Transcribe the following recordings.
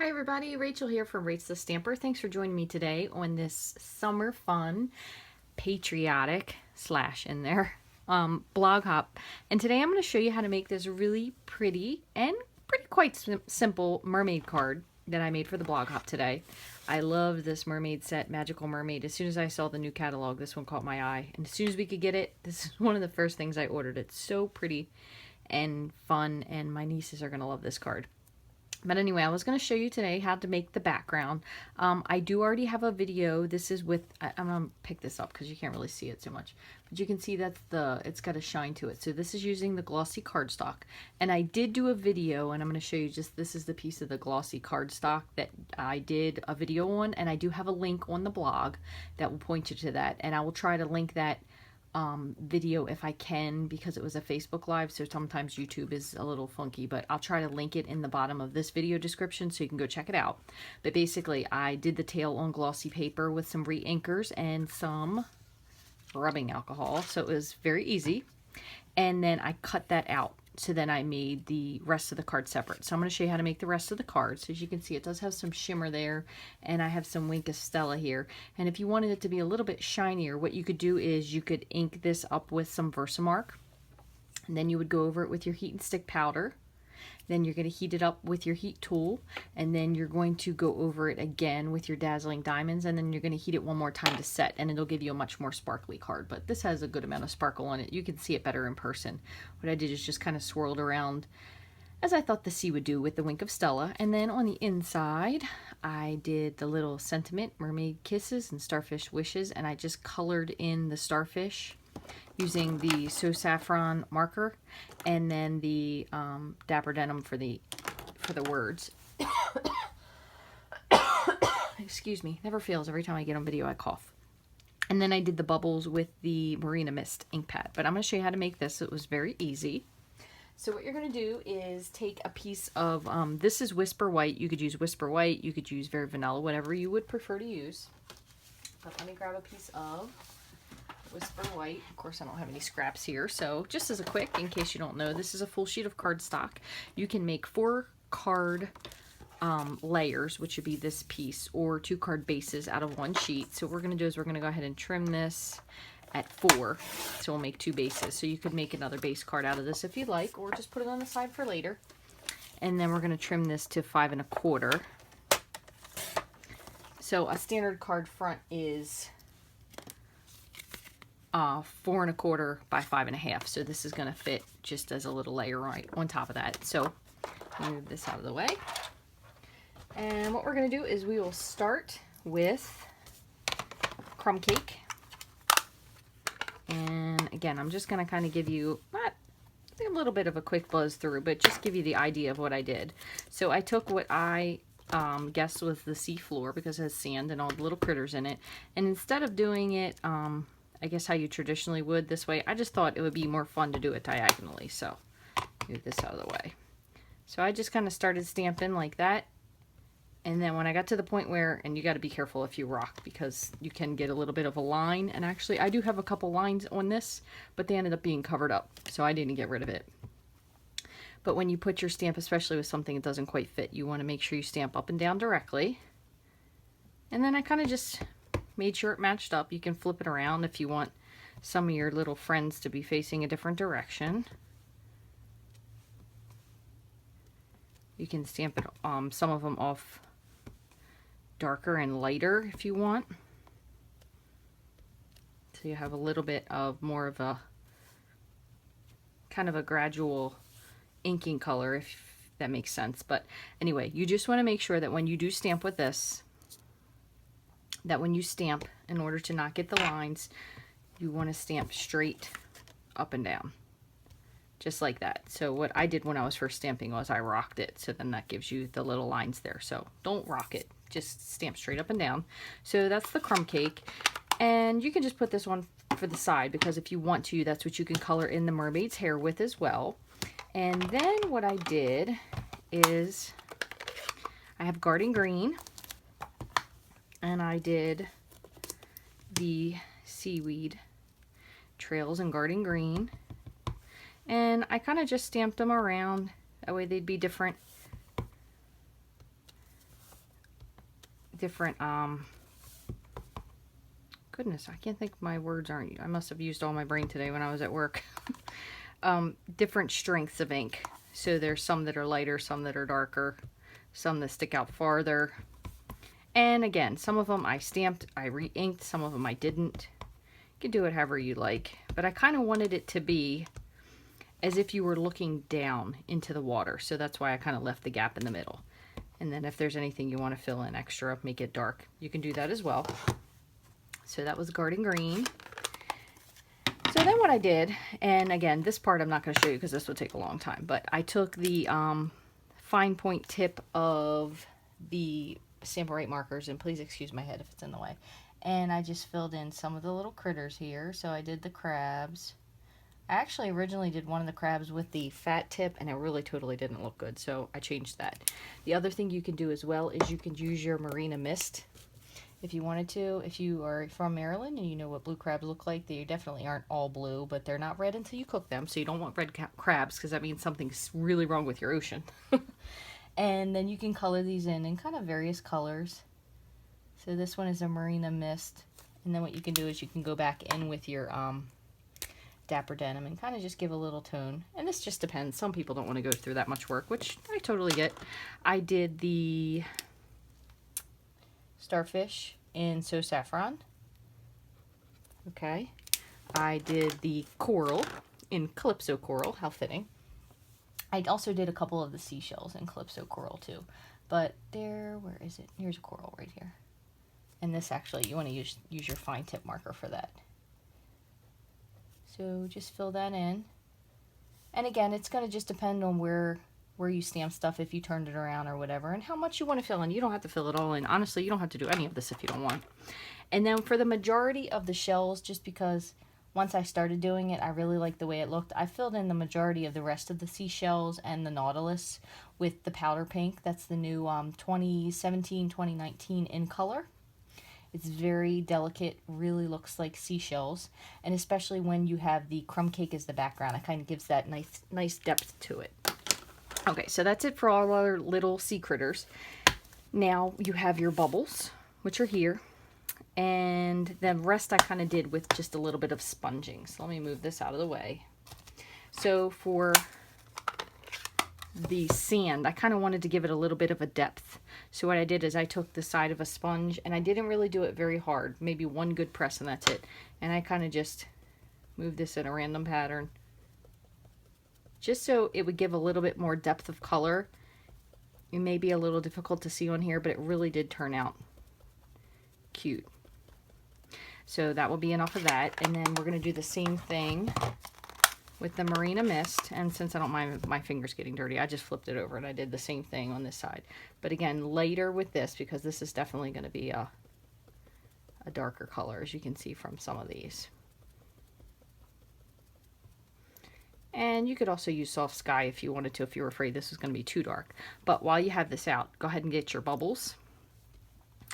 Hi everybody, Rachel here from Rachthestamper. Thanks for joining me today on this summer fun, patriotic slash in there blog hop. And today I'm going to show you how to make this really pretty and quite simple mermaid card that I made for the blog hop today. I love this mermaid set, Magical Mermaid. As soon as I saw the new catalog, this one caught my eye. And as soon as we could get it, this is one of the first things I ordered. It's so pretty and fun, and my nieces are going to love this card. But anyway, I was going to show you today how to make the background. I do already have a video. This is with, I'm going to pick this up because you can't really see it so much. But you can see that it's got a shine to it. So this is using the glossy cardstock. And I did do a video, and I'm going to show you just, this is the piece of the glossy cardstock that I did a video on. And I do have a link on the blog that will point you to that. And I will try to link that video if I can, because it was a Facebook Live, so sometimes YouTube is a little funky, but I'll try to link it in the bottom of this video description so you can go check it out. But basically, I did the tail on glossy paper with some re-inkers and some rubbing alcohol, so it was very easy. And then I cut that out. So then I made the rest of the card separate. So I'm going to show you how to make the rest of the cards. So as you can see, it does have some shimmer there, and I have some Wink of Stella here. And if you wanted it to be a little bit shinier, what you could do is you could ink this up with some Versamark, and then you would go over it with your heat and stick powder. Then you're going to heat it up with your heat tool, and then you're going to go over it again with your dazzling diamonds, and then you're going to heat it one more time to set, and it'll give you a much more sparkly card. But this has a good amount of sparkle on it. You can see it better in person. What I did is just kind of swirled around as I thought the sea would do with the Wink of Stella. And then on the inside, I did the little sentiment, mermaid kisses and starfish wishes, and I just colored in the starfish using the So Saffron marker, and then the Dapper Denim for the words. Excuse me, never fails. Every time I get on video, I cough. And then I did the bubbles with the Marina Mist ink pad. But I'm going to show you how to make this. It was very easy. So what you're going to do is take a piece of, this is Whisper White. You could use Whisper White. You could use Very Vanilla, whatever you would prefer to use. But let me grab a piece of Whisper White. Of course, I don't have any scraps here, so just as a quick, in case you don't know, this is a full sheet of cardstock. You can make 4 card layers, which would be this piece, or 2 card bases out of 1 sheet. So what we're going to do is we're going to go ahead and trim this at 4, so we'll make 2 bases. So you could make another base card out of this if you'd like, or just put it on the side for later. And then we're going to trim this to 5 1/4. So a standard card front is 4 1/4 by 5 1/2. So this is going to fit just as a little layer right on top of that. So move this out of the way. And what we're going to do is we will start with crumb cake. And again, I'm just going to kind of give you not a little bit of a quick buzz through, but just give you the idea of what I did. So I took what I guessed was the sea floor, because it has sand and all the little critters in it. And instead of doing it, I guess how you traditionally would this way, I just thought it would be more fun to do it diagonally. So move this out of the way. So I just kind of started stamping like that. And then when I got to the point where, and you got to be careful if you rock, because you can get a little bit of a line. And actually I do have a couple lines on this, but they ended up being covered up, so I didn't get rid of it. But when you put your stamp, especially with something that doesn't quite fit, you want to make sure you stamp up and down directly. And then I kind of just made sure it matched up. You can flip it around if you want some of your little friends to be facing a different direction. You can stamp it, some of them off darker and lighter if you want. So you have a little bit of more of a kind of a gradual inking color, if that makes sense. But anyway, you just want to make sure that when you do stamp with this, that when you stamp, in order to not get the lines, you want to stamp straight up and down, just like that. So what I did when I was first stamping was I rocked it, so then that gives you the little lines there. So don't rock it, just stamp straight up and down. So that's the crumb cake, and you can just put this one for the side, because if you want to, that's what you can color in the mermaid's hair with as well. And then what I did is I have Garden Green, and I did the seaweed trails in Garden Green, and I kind of just stamped them around, that way they'd be different different, goodness, I can't think my words aren't, I must have used all my brain today when I was at work. Different strengths of ink. So there's some that are lighter, some that are darker, some that stick out farther. And again, some of them I stamped, I re-inked, some of them I didn't. You can do it however you like. But I kind of wanted it to be as if you were looking down into the water. So that's why I kind of left the gap in the middle. And then if there's anything you want to fill in extra, make it dark, you can do that as well. So that was Garden Green. So then what I did, and again, this part I'm not going to show you because this would take a long time, but I took the fine point tip of the Stampin' Right markers, and please excuse my head if it's in the way, and I just filled in some of the little critters here. So I did the crabs. I actually originally did one of the crabs with the fat tip, and it really totally didn't look good, so I changed that. The other thing you can do as well is you can use your Marina Mist if you wanted to. If you are from Maryland and you know what blue crabs look like, they definitely aren't all blue, but they're not red until you cook them, so you don't want red crabs because that means something's really wrong with your ocean. And then you can color these in kind of various colors. So this one is a Marina Mist, and then what you can do is you can go back in with your Dapper Denim and kind of just give a little tone. And this just depends. Some people don't want to go through that much work, which I totally get. I did the Starfish in So Saffron. Okay. I did the Coral in Calypso Coral. How fitting. I also did a couple of the seashells in Calypso Coral too. But where is it? Here's a coral right here. And this actually, you want to use your fine tip marker for that. So just fill that in. And again, it's going to just depend on where you stamp stuff, if you turned it around or whatever, and how much you want to fill in. You don't have to fill it all in. Honestly, you don't have to do any of this if you don't want. And then for the majority of the shells, just because once I started doing it, I really liked the way it looked, I filled in the majority of the rest of the seashells and the Nautilus with the powder pink. That's the new 2017-2019 in color. It's very delicate, really looks like seashells, and especially when you have the crumb cake as the background, it kind of gives that nice depth to it. Okay, so that's it for all our little sea critters. Now you have your bubbles, which are here, and the rest I kind of did with just a little bit of sponging. So let me move this out of the way. So for the sand, I kind of wanted to give it a little bit of a depth. So what I did is I took the side of a sponge, and I didn't really do it very hard, maybe one good press and that's it. And I kind of just moved this in a random pattern, just so it would give a little bit more depth of color. It may be a little difficult to see on here, but it really did turn out cute. So that will be enough of that. And then we're going to do the same thing with the Marina Mist. And since I don't mind my fingers getting dirty, I just flipped it over and I did the same thing on this side. But again, lighter with this, because this is definitely going to be a darker color, as you can see from some of these. And you could also use Soft Sky if you wanted to, if you were afraid this was going to be too dark. But while you have this out, go ahead and get your bubbles.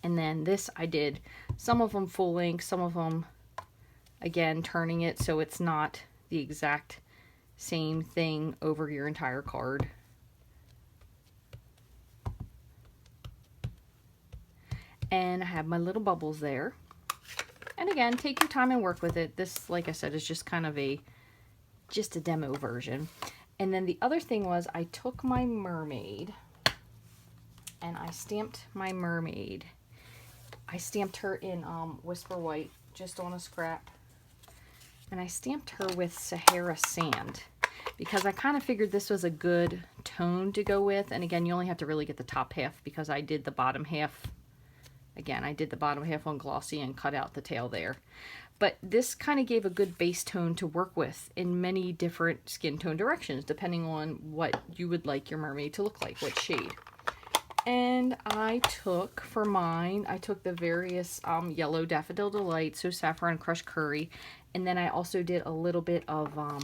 And then this, I did some of them full length, some of them, again, turning it so it's not the exact same thing over your entire card. And I have my little bubbles there. And again, take your time and work with it. This, like I said, is just kind of just a demo version. And then the other thing was I took my mermaid and I stamped my mermaid. I stamped her in Whisper White, just on a scrap. And I stamped her with Sahara Sand because I kind of figured this was a good tone to go with. And again, you only have to really get the top half because I did the bottom half. Again, I did the bottom half on glossy and cut out the tail there. But this kind of gave a good base tone to work with in many different skin tone directions, depending on what you would like your mermaid to look like, what shade. And I took, for mine, I took the various yellow Daffodil Delight, So Saffron, Crushed Curry, and then I also did a little bit of, I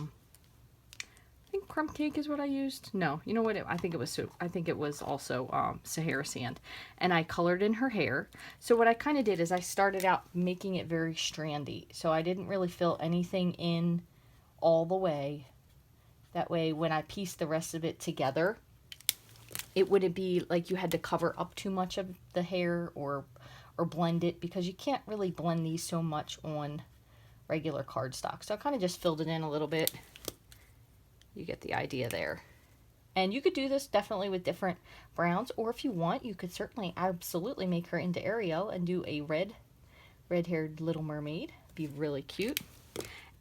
think Crumb Cake is what I used. No, you know what? I think it was also Sahara Sand. And I colored in her hair. So what I kind of did is I started out making it very strandy. So I didn't really fill anything in all the way. That way, when I pieced the rest of it together, it wouldn't be like you had to cover up too much of the hair or blend it, because you can't really blend these so much on regular cardstock. So I kind of just filled it in a little bit. You get the idea there. And you could do this definitely with different browns, or if you want, you could certainly absolutely make her into Ariel and do a red-haired Little Mermaid. Be really cute.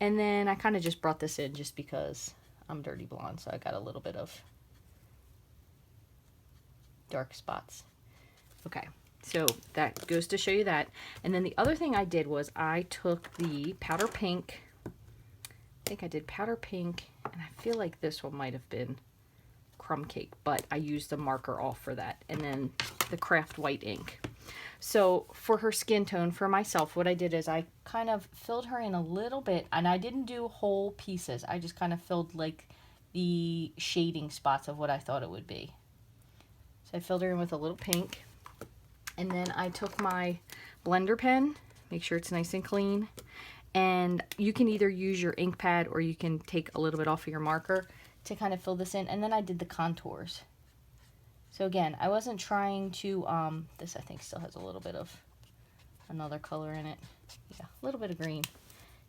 And then I kind of just brought this in just because I'm dirty blonde, so I got a little bit of dark spots. Okay, so that goes to show you that. And then the other thing I did was I took the powder pink. I think I did powder pink, and I feel like this one might have been crumb cake, but I used the marker off for that, and then the craft white ink. So for her skin tone, for myself, what I did is I kind of filled her in a little bit, and I didn't do whole pieces. I just kind of filled like the shading spots of what I thought it would be. So I filled her in with a little pink, and then I took my blender pen, make sure it's nice and clean, and you can either use your ink pad or you can take a little bit off of your marker to kind of fill this in. And then I did the contours. So again, I wasn't trying to, this I think still has a little bit of another color in it. Yeah, a little bit of green.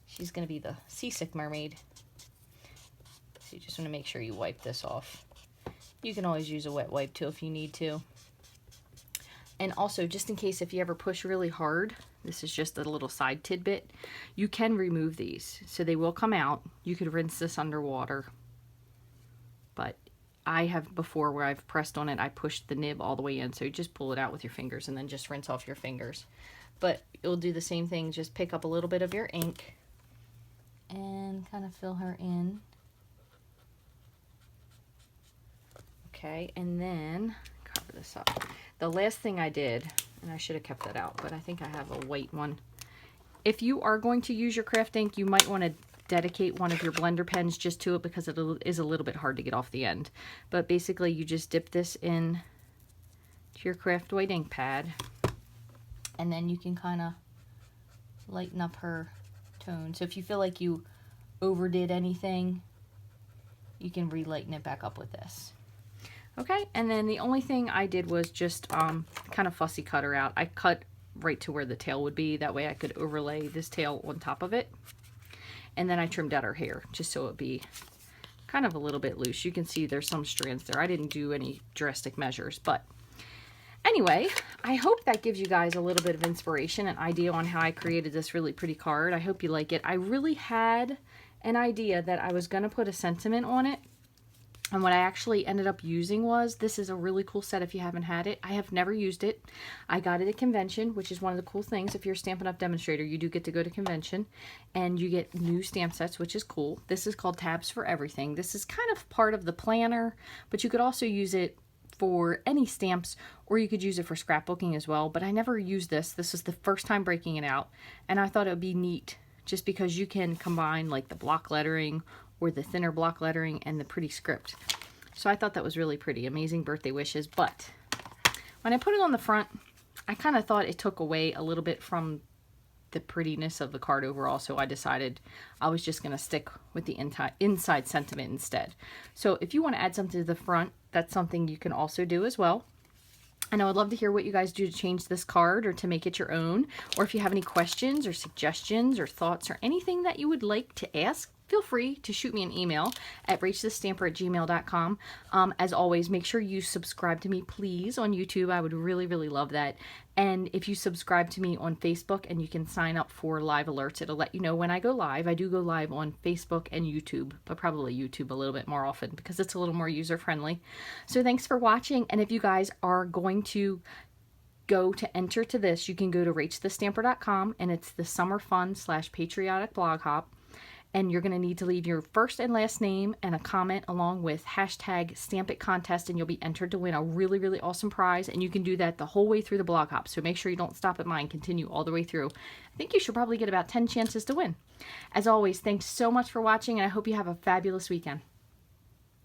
She's going to be the seasick mermaid. So you just want to make sure you wipe this off. You can always use a wet wipe too if you need to. And also, just in case if you ever push really hard, this is just a little side tidbit, you can remove these. So they will come out. You could rinse this underwater. But I have before where I've pressed on it, I pushed the nib all the way in. So you just pull it out with your fingers and then just rinse off your fingers. But you'll do the same thing. Just pick up a little bit of your ink and kind of fill her in. Okay, and then cover this up. The last thing I did, and I should have kept that out, but I think I have a white one. If you are going to use your craft ink, you might want to dedicate one of your blender pens just to it, because it is a little bit hard to get off the end. But basically you just dip this in to your craft white ink pad, and then you can kind of lighten up her tone. So if you feel like you overdid anything, you can relighten it back up with this. Okay, and then the only thing I did was just kind of fussy cut her out. I cut right to where the tail would be. That way I could overlay this tail on top of it. And then I trimmed out her hair just so it would be kind of a little bit loose. You can see there's some strands there. I didn't do any drastic measures, but anyway, I hope that gives you guys a little bit of inspiration and idea on how I created this really pretty card. I hope you like it. I really had an idea that I was going to put a sentiment on it. And what I actually ended up using was, this is a really cool set if you haven't had it. I have never used it. I got it at convention, which is one of the cool things. If you're a Stampin' Up! Demonstrator, you do get to go to convention and you get new stamp sets, which is cool. This is called Tabs for Everything. This is kind of part of the planner, but you could also use it for any stamps, or you could use it for scrapbooking as well. But I never used this. This was the first time breaking it out, and I thought it would be neat just because you can combine like the block lettering or the thinner block lettering and the pretty script. So I thought that was really pretty. Amazing birthday wishes. But when I put it on the front, I kind of thought it took away a little bit from the prettiness of the card overall. So I decided I was just going to stick with the inside sentiment instead. So if you want to add something to the front, that's something you can also do as well. And I would love to hear what you guys do to change this card or to make it your own. Or if you have any questions or suggestions or thoughts or anything that you would like to ask, feel free to shoot me an email at rachthestamper@gmail.com. As always, make sure you subscribe to me, please, on YouTube. I would really, really love that. And if you subscribe to me on Facebook, and you can sign up for live alerts, it'll let you know when I go live. I do go live on Facebook and YouTube, but probably YouTube a little bit more often because it's a little more user-friendly. So thanks for watching. And if you guys are going to go to enter to this, you can go to rachthestamper.com, and it's the Summer Fun / Patriotic Blog Hop. And you're going to need to leave your first and last name and a comment along with hashtag #StampItContest, and you'll be entered to win a really, really awesome prize. And you can do that the whole way through the blog hop. So make sure you don't stop at mine. Continue all the way through. I think you should probably get about 10 chances to win. As always, thanks so much for watching, and I hope you have a fabulous weekend.